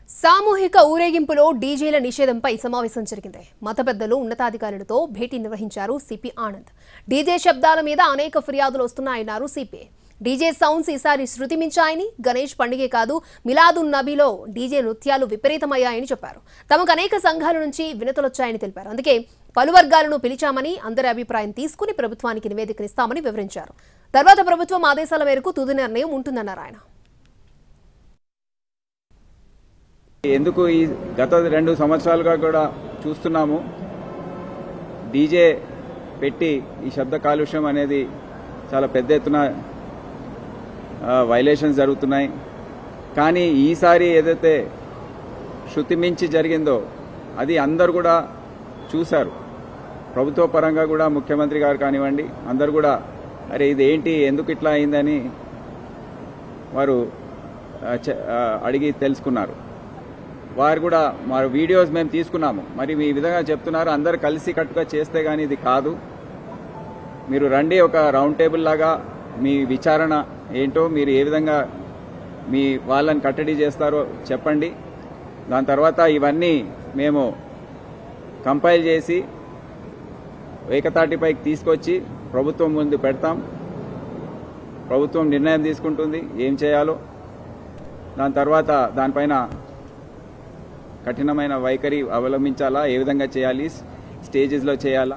సామూహిక ఊరేగింపులో డీజేల నిషేధంపై సమావేశం జరిగింది. మత పెద్దలు ఉన్నతాధికారులతో భేటీ నిర్వహించారు సిపి ఆనంద్. డీజే శబ్దాల మీద అనేక ఫిర్యాదులు వస్తున్నాయన్నారు సిపి. డీజే సౌండ్స్ ఈసారి శృతి మించాయని, గణేష్ పండుగే కాదు మిలాదున్ నబీలో డీజే నృత్యాలు విపరీతమయ్యాయని చెప్పారు. తమకు అనేక సంఘాల నుంచి వినతులొచ్చాయని తెలిపారు. అందుకే పలు వర్గాలను పిలిచామని, అందరి అభిప్రాయం తీసుకుని ప్రభుత్వానికి నివేదికనిస్తామని వివరించారు. తర్వాత ప్రభుత్వం ఆదేశాల మేరకు తుది నిర్ణయం ఉంటుందన్నారు ఆయన. ఎందుకు ఈ గత 2 సంవత్సరాలుగా కూడా చూస్తున్నాము, డీజే పెట్టి ఈ శబ్ద కాలుష్యం అనేది చాలా పెద్ద ఎత్తున వైలేషన్స్ జరుగుతున్నాయి. కానీ ఈసారి ఏదైతే శృతి మించి జరిగిందో అది అందరు కూడా చూశారు. ప్రభుత్వ పరంగా కూడా ముఖ్యమంత్రి గారు కానివ్వండి, అందరు కూడా అరే ఇదేంటి, ఎందుకు ఇట్లా అయిందని వారు అడిగి తెలుసుకున్నారు. వారు కూడా మా వీడియోస్ మేము తీసుకున్నాము. మరి ఈ విధంగా చెప్తున్నారు, అందరు కలిసి కట్టుగా చేస్తే కానీ ఇది కాదు, మీరు రండి, ఒక రౌండ్ టేబుల్ లాగా మీ విచారణ ఏంటో, మీరు ఏ విధంగా మీ వాళ్ళని కట్టడి చేస్తారో చెప్పండి. దాని తర్వాత ఇవన్నీ మేము కంపైల్ చేసి ఏకతాటిపైకి తీసుకొచ్చి ప్రభుత్వం ముందు పెడతాం. ప్రభుత్వం నిర్ణయం తీసుకుంటుంది ఏం చేయాలో. దాని తర్వాత దానిపైన కఠినమైన వైఖరి అవలంబించాలా, ఏ విధంగా చేయాలి, స్టేజెస్లో చేయాలా.